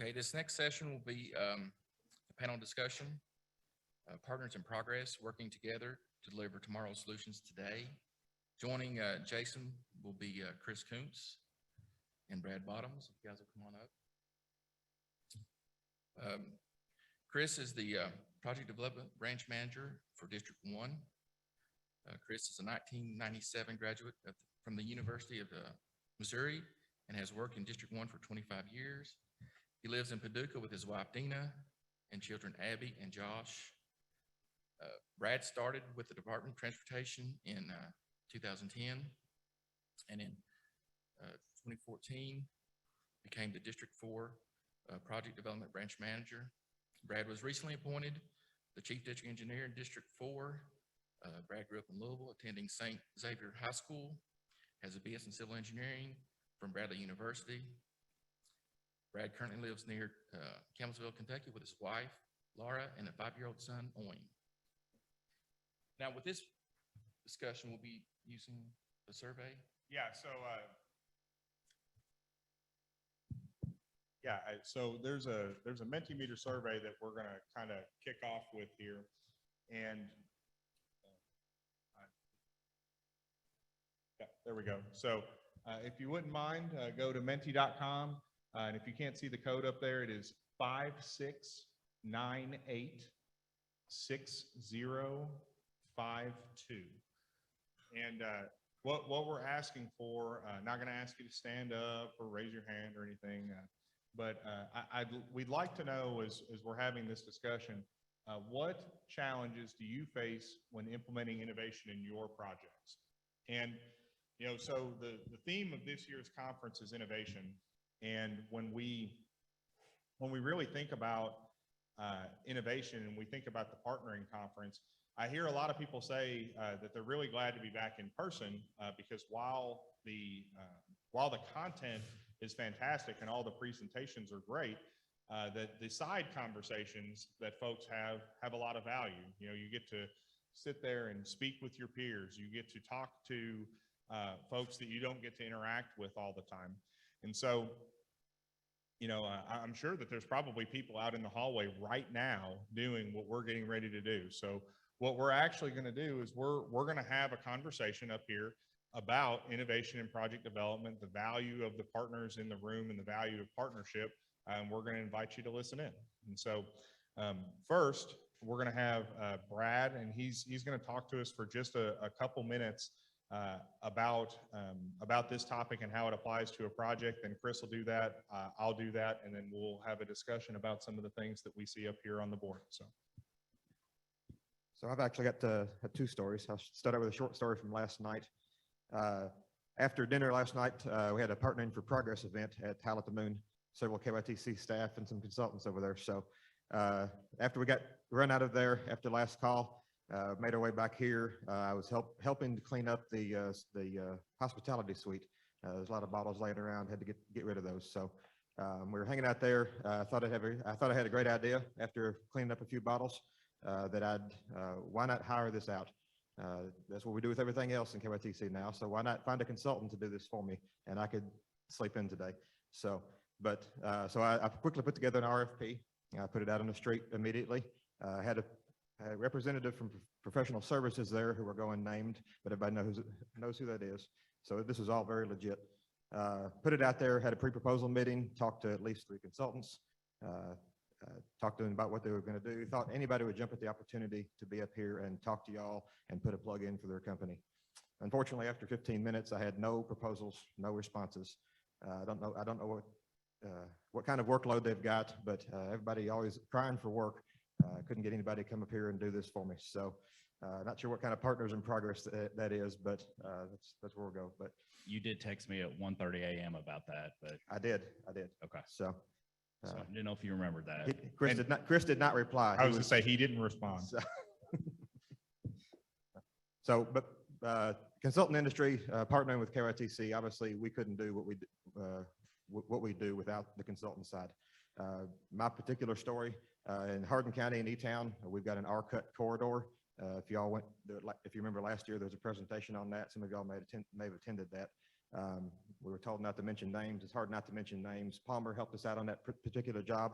Okay, this next session will be a panel discussion, partners in progress, working together to deliver tomorrow's solutions today. Joining Jason will be Chris Kuntz and Brad Bottoms. If you guys will come on up. Chris is the Project Development Branch Manager for District 1. Chris is a 1997 graduate from the University of Missouri and has worked in District 1 for 25 years. He lives in Paducah with his wife Dina and children Abby and Josh. Brad started with the Department of Transportation in 2010, and in 2014 became the District 4 Project Development Branch Manager. Brad was recently appointed the Chief District Engineer in District 4. Brad grew up in Louisville, attending St. Xavier High School, has a BS in Civil Engineering from Bradley University. Brad currently lives near Campbellsville, Kentucky with his wife, Laura, and a 5-year-old son, Owen. Now with this discussion, we'll be using the survey. So there's a Mentimeter survey that we're going to kind of kick off with here, and there we go. So if you wouldn't mind, go to menti.com, and if you can't see the code up there, it is 56986052. And what we're asking for, not going to ask you to stand up or raise your hand or anything, but we'd like to know as we're having this discussion, what challenges do you face when implementing innovation in your projects? And so the theme of this year's conference is innovation. And when we really think about innovation and we think about the partnering conference, I hear a lot of people say that they're really glad to be back in person because while the content is fantastic and all the presentations are great, that the side conversations that folks have a lot of value. You get to sit there and speak with your peers. You get to talk to folks that you don't get to interact with all the time. And so, I'm sure that there's probably people out in the hallway right now doing what we're getting ready to do. So what we're actually going to do is we're going to have a conversation up here about innovation and project development, the value of the partners in the room and the value of partnership. And we're going to invite you to listen in. And so first, we're going to have Brad, and he's going to talk to us for just a couple minutes about this topic and how it applies to a project. And Chris will do that, I'll do that, and then we'll have a discussion about some of the things that we see up here on the board. So I've actually got two stories. I'll start out with a short story from last night. After dinner last night, we had a Partnering for Progress event at Howl at the Moon, several KYTC staff and some consultants over there. So after we got run out of there after last call, made our way back here. I was helping to clean up the hospitality suite. There's a lot of bottles laying around. Had to get rid of those. So we were hanging out there. I thought I had a great idea after cleaning up a few bottles that why not hire this out? That's what we do with everything else in KYTC now. So why not find a consultant to do this for me, and I could sleep in today. So I quickly put together an RFP. I put it out on the street immediately. I had a representative from professional services there who were going named, but everybody knows who that is. So this is all very legit. Put it out there, had a pre-proposal meeting, talked to at least 3 consultants, talked to them about what they were going to do. Thought anybody would jump at the opportunity to be up here and talk to y'all and put a plug in for their company. Unfortunately, after 15 minutes, I had no proposals, no responses. I don't know what kind of workload they've got, but everybody always crying for work. Couldn't get anybody to come up here and do this for me. So not sure what kind of partners in progress that is, but that's where we'll go. But you did text me at 1:30 a.m. about that, but I did. Okay. So I didn't know if you remembered that. Chris did not reply. I was going to say he didn't respond. But consultant industry, partnering with KYTC, obviously we couldn't do what we do without the consultant side. My particular story, in Hardin County in E-Town, we've got an R-cut corridor. If you remember last year, there was a presentation on that. Some of y'all may have attended that. We were told not to mention names. It's hard not to mention names. Palmer helped us out on that particular job.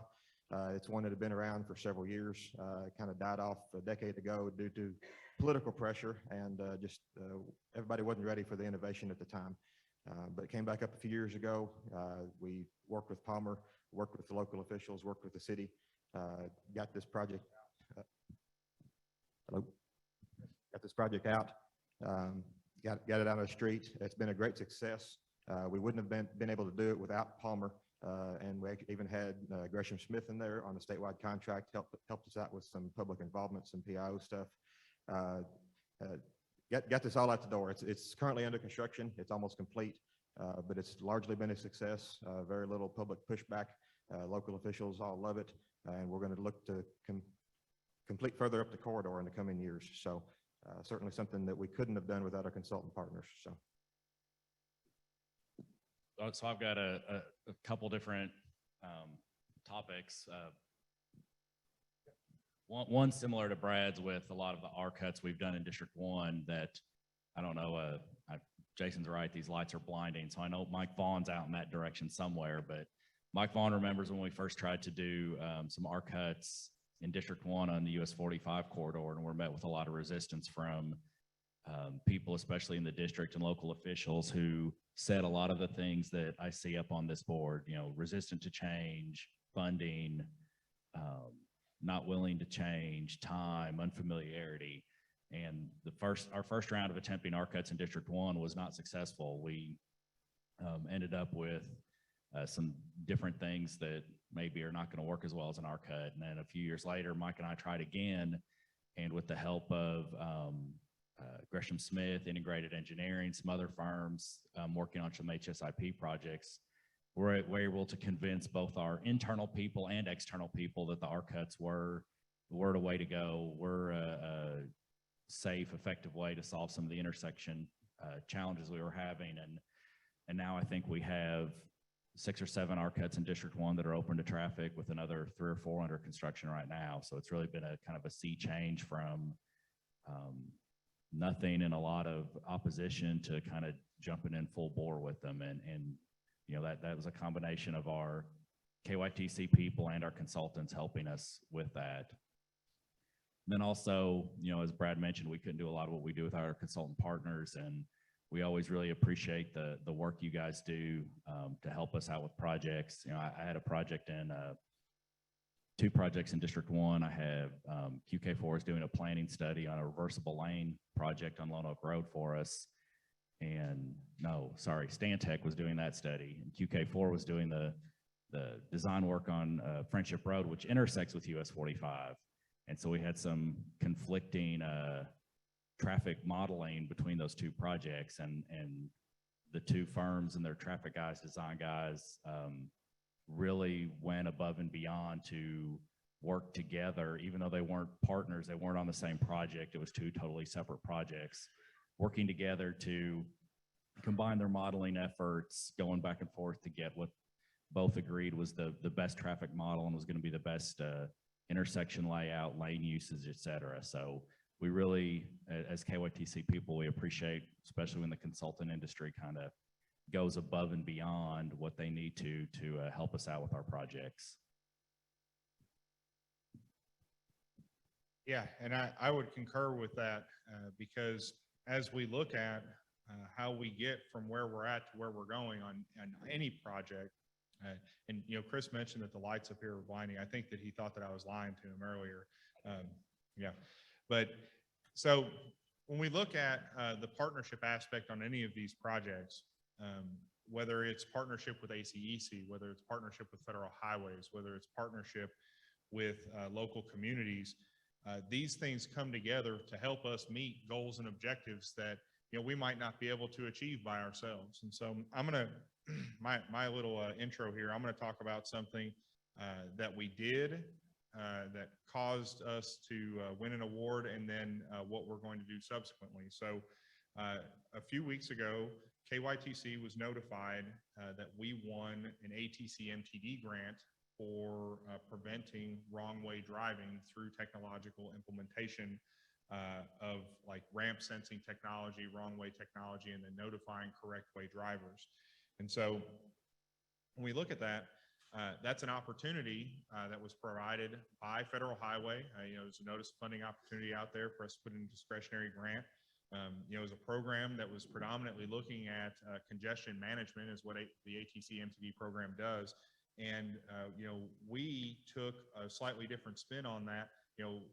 It's one that had been around for several years. Kind of died off a decade ago due to political pressure, and just everybody wasn't ready for the innovation at the time. But it came back up a few years ago. We worked with Palmer, worked with the local officials, worked with the city, got this project. Hello? Got this project out, got it out on the street. It's been a great success. We wouldn't have been able to do it without Palmer, and we even had Gresham Smith in there on the statewide contract, helped us out with some public involvement, some PIO stuff. Got this all out the door. It's currently under construction. It's almost complete, but it's largely been a success. Very little public pushback. Local officials all love it, and we're going to look to complete further up the corridor in the coming years. So certainly something that we couldn't have done without our consultant partners. So I've got a couple different topics. One similar to Brad's with a lot of the R cuts we've done in District 1 that, I don't know, Jason's right, these lights are blinding. So I know Mike Vaughn's out in that direction somewhere, but Mike Vaughn remembers when we first tried to do some R cuts in District 1 on the US 45 corridor, and we're met with a lot of resistance from people, especially in the district and local officials, who said a lot of the things that I see up on this board, you know, resistant to change, funding, not willing to change, time, unfamiliarity. And our first round of attempting R cuts in District 1 was not successful. We ended up with some different things that maybe are not going to work as well as an R cut. And then a few years later, Mike and I tried again, and with the help of Gresham Smith, Integrated Engineering, some other firms working on some HSIP projects, we're able to convince both our internal people and external people that the R cuts were the way to go. We're a safe, effective way to solve some of the intersection challenges we were having. And now I think we have 6 or 7 R cuts in District 1 that are open to traffic, with another 3 or 4 under construction right now. So it's really been a kind of a sea change from nothing and a lot of opposition to kind of jumping in full bore with them. And you know, that was a combination of our KYTC people and our consultants helping us with that. And then also, you know, as Brad mentioned, we couldn't do a lot of what we do with our consultant partners, and we always really appreciate the work you guys do to help us out with projects. You know, I had a project in 2 projects in District 1. I have QK4 is doing a planning study on a reversible lane project on Lone Oak Road for us. And no, sorry, Stantec was doing that study, and QK4 was doing the design work on Friendship Road, which intersects with US 45. And so we had some conflicting traffic modeling between those 2 projects, and the 2 firms and their traffic guys, design guys, really went above and beyond to work together. Even though they weren't partners, they weren't on the same project. It was 2 totally separate projects, working together to combine their modeling efforts, going back and forth to get what both agreed was the best traffic model and was going to be the best intersection layout, lane usage, et cetera. So we really, as KYTC people, we appreciate, especially when the consultant industry kind of goes above and beyond what they need to help us out with our projects. Yeah, and I would concur with that because as we look at how we get from where we're at to where we're going on any project, and you know, Chris mentioned that the lights up here were blinding. I think that he thought that I was lying to him earlier. Yeah, but so when we look at the partnership aspect on any of these projects, whether it's partnership with ACEC, whether it's partnership with federal highways, whether it's partnership with local communities, these things come together to help us meet goals and objectives that, you know, we might not be able to achieve by ourselves. And so I'm gonna, my little intro here, I'm gonna talk about something that we did that caused us to win an award, and then what we're going to do subsequently. So a few weeks ago, KYTC was notified that we won an ATC MTD grant for preventing wrong way driving through technological implementation of like ramp sensing technology, wrong way technology, and then notifying correct way drivers. And so when we look at that, that's an opportunity that was provided by Federal Highway. There's a notice funding opportunity out there for us to put in a discretionary grant. It was a program that was predominantly looking at congestion management is what the ATC MTD program does. And, we took a slightly different spin on that.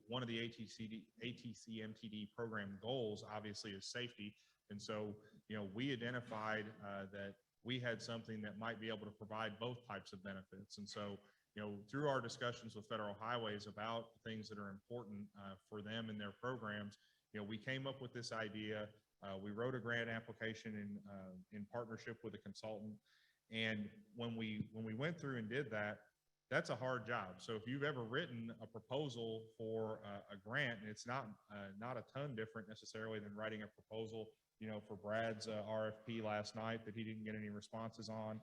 One of the ATC MTD program goals obviously is safety. And so, we identified that we had something that might be able to provide both types of benefits. And so, through our discussions with Federal Highways about things that are important for them and their programs, we came up with this idea. We wrote a grant application in partnership with a consultant. And when we went through and did that, that's a hard job. So if you've ever written a proposal for a grant, and it's not a ton different necessarily than writing a proposal, for Brad's RFP last night that he didn't get any responses on,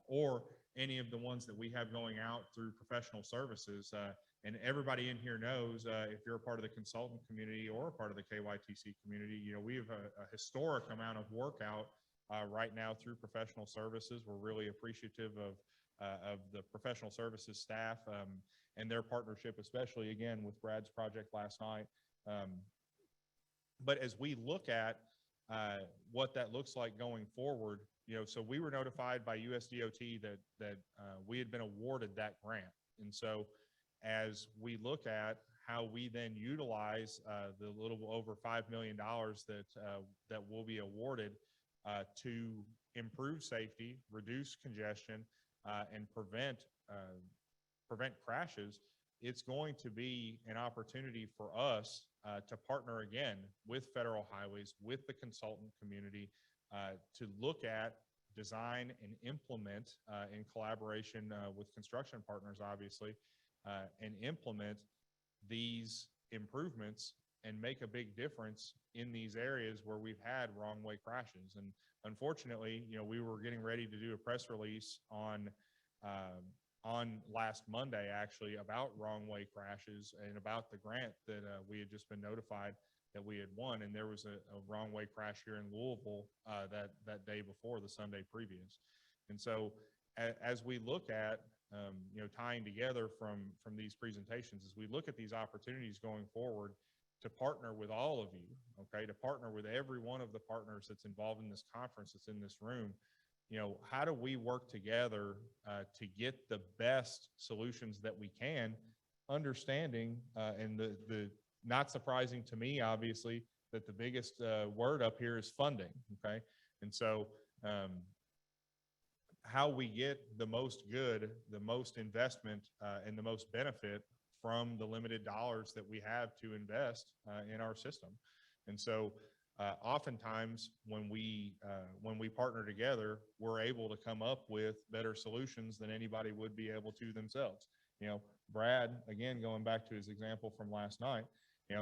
or any of the ones that we have going out through professional services. And everybody in here knows, if you're a part of the consultant community or a part of the KYTC community, we have a historic amount of work out right now through professional services. We're really appreciative of the professional services staff and their partnership, especially again with Brad's project last night. But as we look at what that looks like going forward, so we were notified by USDOT that we had been awarded that grant. And so as we look at how we then utilize the little over $5 million that will be awarded to improve safety, reduce congestion, and prevent crashes, it's going to be an opportunity for us to partner again with Federal Highways, with the consultant community, to look at, design, and implement in collaboration with construction partners, obviously, and implement these improvements and make a big difference in these areas where we've had wrong way crashes. And unfortunately, we were getting ready to do a press release on last Monday, actually, about wrong way crashes and about the grant that we had just been notified that we had won. And there was a wrong way crash here in Louisville that day before, the Sunday previous. And so as we look at, tying together from these presentations, as we look at these opportunities going forward to partner with all of you, okay, to partner with every one of the partners that's involved in this conference, that's in this room, how do we work together to get the best solutions that we can, understanding, and the not surprising to me, obviously, that the biggest word up here is funding, okay? And so how we get the most good, the most investment, and the most benefit from the limited dollars that we have to invest in our system. And so oftentimes when we partner together, we're able to come up with better solutions than anybody would be able to themselves. Brad, again, going back to his example from last night,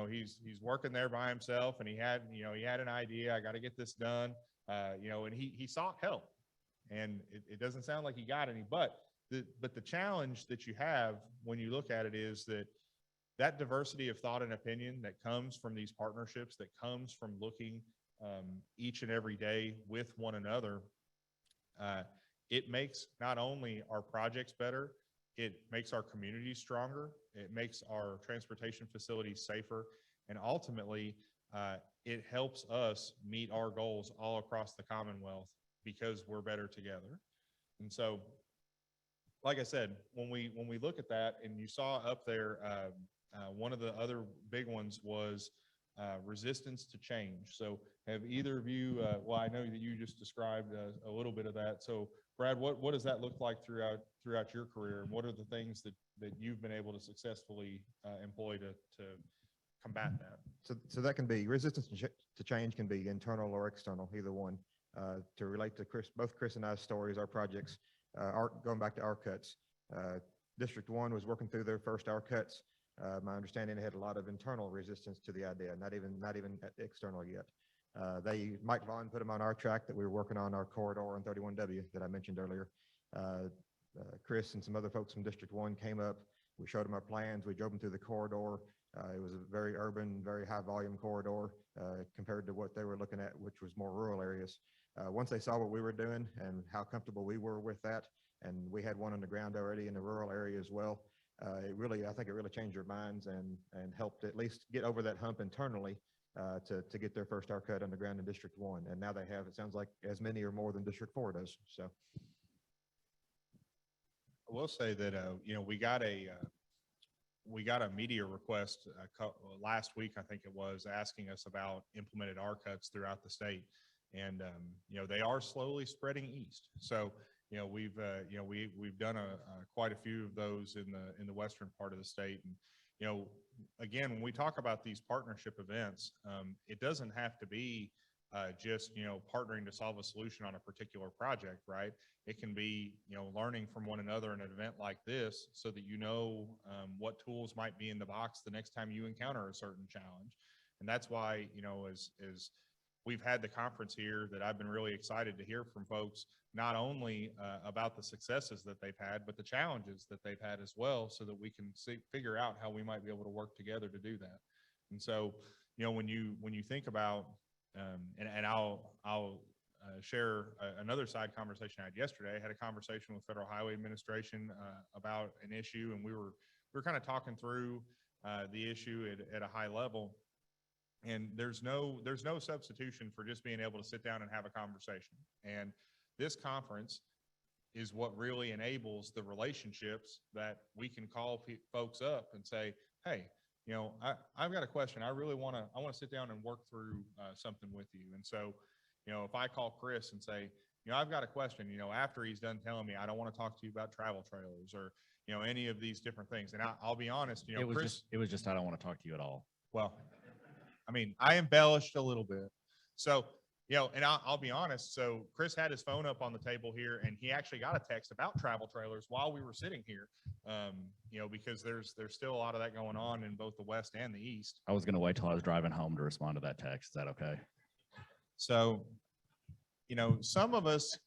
he's working there by himself, and he had an idea, I got to get this done, and he sought help, and it doesn't sound like he got any, but the challenge that you have when you look at it is that diversity of thought and opinion that comes from these partnerships, that comes from looking each and every day with one another, it makes not only our projects better, it makes our communities stronger, it makes our transportation facilities safer, and ultimately it helps us meet our goals all across the Commonwealth because we're better together. And so, like I said, when we look at that, and you saw up there, one of the other big ones was resistance to change. So have either of you, well, I know that you just described a little bit of that. So Brad, what does that look like throughout your career? And what are the things that you've been able to successfully employ to combat that? So that can be resistance to change, can be internal or external, either one. To relate to both Chris and I's stories, our projects, going back to our cuts, District 1 was working through their first our cuts. My understanding, they had a lot of internal resistance to the idea, not even external yet. Mike Vaughn put them on our track that we were working on, our corridor on 31W that I mentioned earlier. Chris and some other folks from District 1 came up. We showed them our plans. We drove them through the corridor. It was a very urban, very high volume corridor compared to what they were looking at, which was more rural areas. Once they saw what we were doing and how comfortable we were with that, and we had one on the ground already in the rural area as well, I think it really changed their minds and helped at least get over that hump internally to get their first haircut underground in District 1. And now they have, it sounds like, as many or more than District 4 does. So I will say that, we got a media request last week, I think it was, asking us about implemented R cuts throughout the state. And, they are slowly spreading east. So, we've done quite a few of those in the western part of the state. And, again, when we talk about these partnership events, it doesn't have to be just, partnering to solve a solution on a particular project, right? It can be, learning from one another in an event like this so that what tools might be in the box the next time you encounter a certain challenge. And that's why, as we've had the conference here, that I've been really excited to hear from folks, not only about the successes that they've had, but the challenges that they've had as well, so that we can figure out how we might be able to work together to do that. And so, when you think about, and I'll share another side conversation I had yesterday. I had a conversation with Federal Highway Administration about an issue, and we were kind of talking through the issue at a high level. And there's no substitution for just being able to sit down and have a conversation. And this conference is what really enables the relationships that we can call folks up and say, hey, I've got a question. I want to sit down and work through something with you. And so, if I call Chris and say, I've got a question, after he's done telling me, I don't want to talk to you about travel trailers or, any of these different things. And I'll be honest, Chris, it was just, I don't want to talk to you at all. well, I mean, I embellished a little bit. So, and I'll be honest. So Chris had his phone up on the table here, and he actually got a text about travel trailers while we were sitting here. Because there's still a lot of that going on in both the West and the East. I was going to wait till I was driving home to respond to that text. Is that okay? So, some of us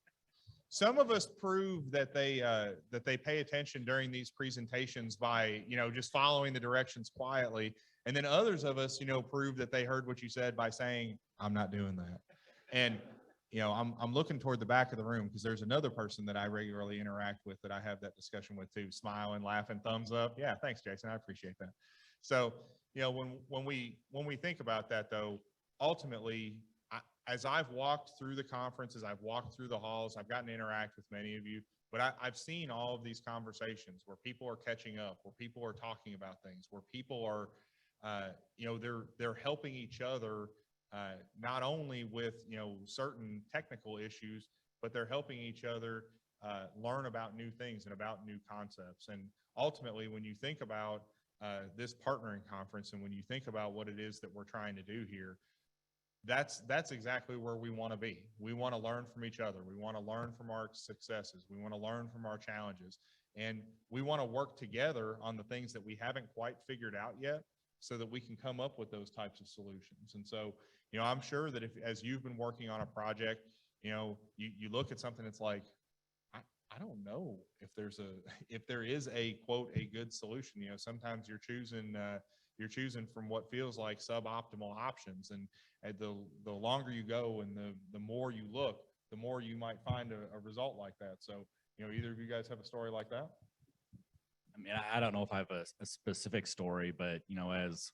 prove that they pay attention during these presentations by, just following the directions quietly. And then others of us, prove that they heard what you said by saying, I'm not doing that. And, I'm looking toward the back of the room because there's another person that I regularly interact with that I have that discussion with too, smiling, laughing, thumbs up. Yeah, thanks, Jason. I appreciate that. So, when we think about that though, ultimately, as I've walked through the conference, as I've walked through the halls, I've gotten to interact with many of you, but I've seen all of these conversations where people are catching up, where people are talking about things, where people are, they're helping each other, not only with, certain technical issues, but they're helping each other learn about new things and about new concepts. And ultimately, when you think about this partnering conference and when you think about what it is that we're trying to do here, that's exactly where we want to be. We want to learn from each other. We want to learn from our successes. We want to learn from our challenges. And we want to work together on the things that we haven't quite figured out yet so that we can come up with those types of solutions. And so, I'm sure that as you've been working on a project, you look at something that's like, I don't know if there is a quote, a good solution. Sometimes you're choosing from what feels like suboptimal options. And the longer you go and the more you look, the more you might find a result like that. So, either of you guys have a story like that? I mean, I don't know if I have a specific story, but, as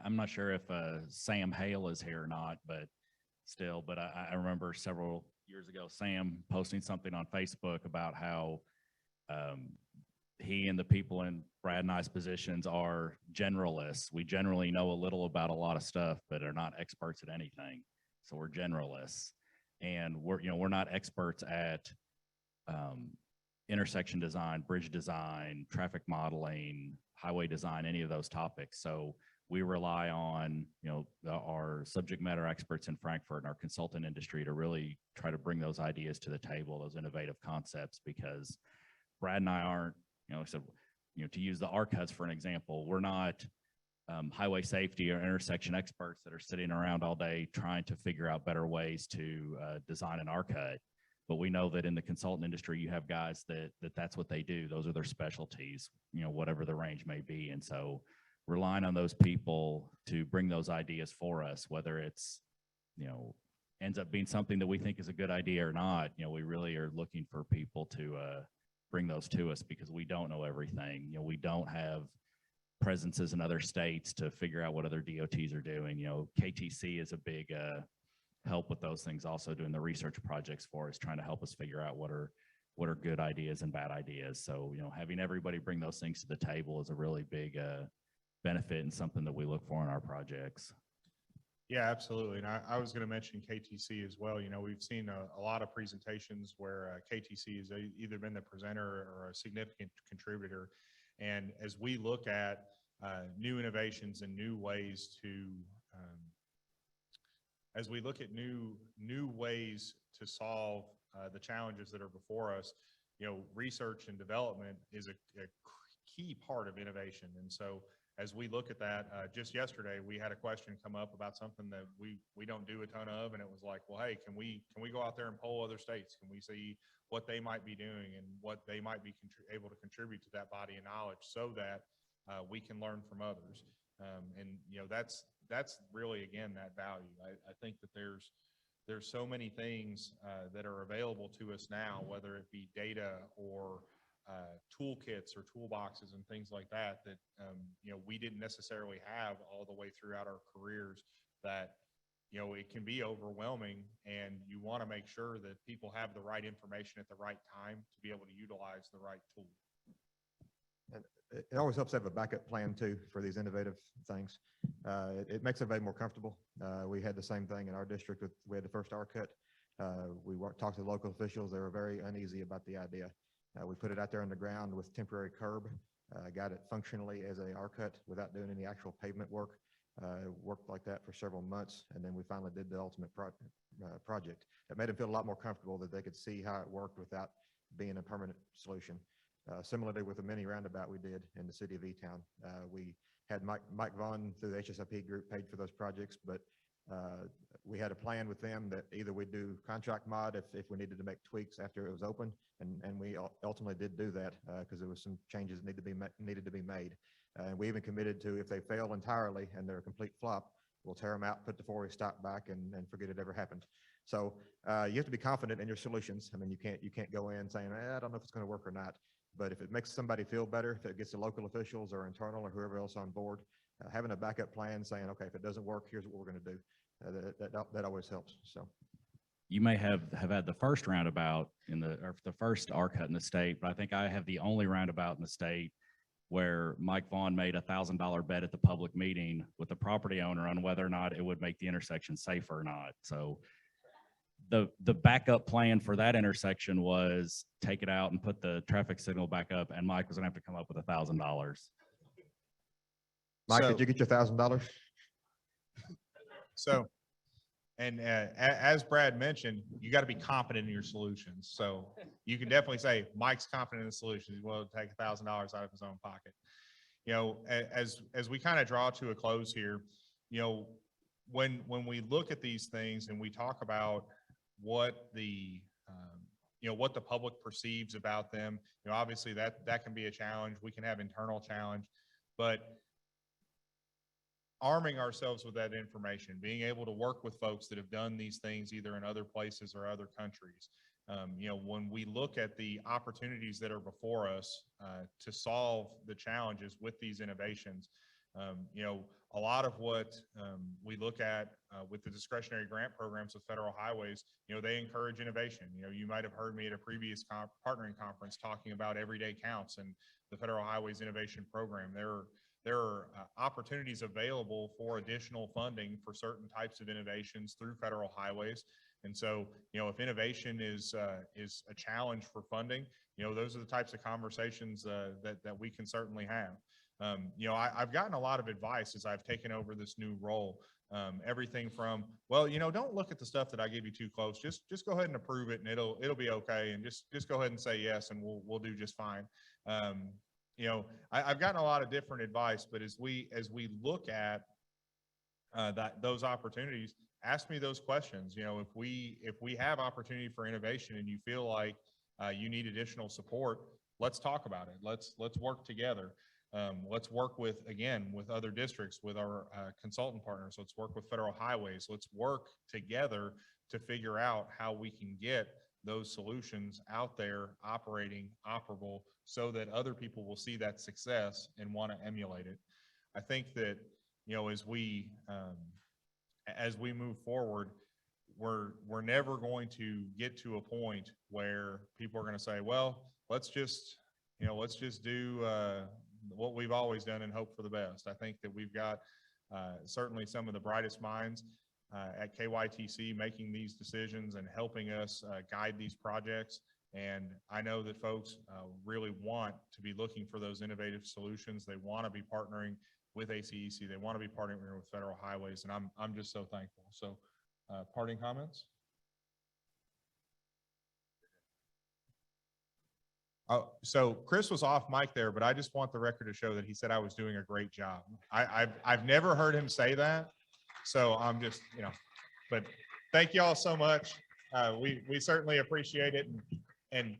I'm not sure if Sam Hale is here or not, but still, but I remember several years ago, Sam posting something on Facebook about how he and the people in Brad and I's positions are generalists. We generally know a little about a lot of stuff, but are not experts at anything. So we're generalists, and we're not experts at intersection design, bridge design, traffic modeling, highway design, any of those topics. So we rely on, our subject matter experts in Frankfurt and our consultant industry to really try to bring those ideas to the table, those innovative concepts, because Brad and I aren't, to use the R cuts for an example, we're not highway safety or intersection experts that are sitting around all day trying to figure out better ways to design an R cut. But we know that in the consultant industry, you have guys that's what they do. Those are their specialties, whatever the range may be. And so relying on those people to bring those ideas for us, whether it's, ends up being something that we think is a good idea or not. We really are looking for people to bring those to us because we don't know everything. We don't have presences in other states to figure out what other DOTs are doing. KTC is a big help with those things, also doing the research projects for us, trying to help us figure out what are good ideas and bad ideas. So, having everybody bring those things to the table is a really big benefit and something that we look for in our projects. Yeah, absolutely. And I was going to mention KTC as well. We've seen a lot of presentations where KTC has either been the presenter or a significant contributor. And as we look at new innovations and new ways to, solve the challenges that are before us, research and development is a key part of innovation. And so as we look at that, just yesterday, we had a question come up about something that we don't do a ton of. And it was like, well, hey, can we go out there and poll other states? Can we see what they might be doing and what they might be able to contribute to that body of knowledge so that we can learn from others? And that's really, again, that value. I think that there's so many things that are available to us now, whether it be data or toolkits or toolboxes and things like that we didn't necessarily have all the way throughout our careers, that it can be overwhelming, and you want to make sure that people have the right information at the right time to be able to utilize the right tool. And it always helps to have a backup plan too for these innovative things. It makes everybody more comfortable. We had the same thing in our district. We had the first R cut. We talked to the local officials. They were very uneasy about the idea. We put it out there on the ground with temporary curb, got it functionally as a R cut without doing any actual pavement work. Worked like that for several months, and then we finally did the ultimate project. It made them feel a lot more comfortable that they could see how it worked without being a permanent solution. Similarly with the mini roundabout we did in the city of E-Town. We had Mike Vaughn through the HSIP group paid for those projects, but we had a plan with them that either we'd do contract mod if we needed to make tweaks after it was open, and we ultimately did do that because there was some changes that needed to be made. And we even committed to, if they fail entirely and they're a complete flop, we'll tear them out, put the four-way stop back, and forget it ever happened. So you have to be confident in your solutions. I mean, you can't go in saying, I don't know if it's going to work or not. But if it makes somebody feel better, if it gets the local officials or internal or whoever else on board, having a backup plan saying, okay, if it doesn't work, here's what we're going to do. That always helps. So You may have had the first roundabout or the first R cut in the state, but I think I have the only roundabout in the state where Mike Vaughn made $1,000 bet at the public meeting with the property owner on whether or not it would make the intersection safer or not. So the backup plan for that intersection was take it out and put the traffic signal back up, and Mike was gonna have to come up with $1,000. Mike, So- did you get your $1,000? So, and as Brad mentioned, you got to be confident in your solutions. So you can definitely say Mike's confident in the solutions. He's willing to take $1,000 out of his own pocket. As we kind of draw to a close here, when we look at these things and we talk about what the what the public perceives about them, obviously that can be a challenge. We can have internal challenge, but arming ourselves with that information, being able to work with folks that have done these things either in other places or other countries. When we look at the opportunities that are before us to solve the challenges with these innovations, a lot of what we look at with the discretionary grant programs of federal highways, they encourage innovation. You might have heard me at a previous partnering conference talking about everyday counts and the Federal Highways Innovation Program. There are opportunities available for additional funding for certain types of innovations through federal highways. And so, if innovation is a challenge for funding, those are the types of conversations that we can certainly have. I've gotten a lot of advice as I've taken over this new role. Everything from, well, don't look at the stuff that I give you too close. Just go ahead and approve it, and it'll be okay. And just go ahead and say yes, and we'll do just fine. I've gotten a lot of different advice, but as we look at those opportunities, ask me those questions. If we have opportunity for innovation and you feel like you need additional support, let's talk about it. Let's work together. Let's work with, again, with other districts, with our consultant partners. Let's work with federal highways. Let's work together to figure out how we can get those solutions out there operating, operable, so that other people will see that success and want to emulate it. I think that, you know, as we move forward, we're never going to get to a point where people are going to say, well, let's just do what we've always done and hope for the best. I think that we've got certainly some of the brightest minds at KYTC making these decisions and helping us guide these projects. And I know that folks really want to be looking for those innovative solutions. They want to be partnering with ACEC. They want to be partnering with federal highways, and I'm just so thankful. So, parting comments? Oh, so Chris was off mic there, but I just want the record to show that he said I was doing a great job. I've never heard him say that, so I'm just, you know, but thank you all so much. We certainly appreciate it, and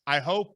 I hope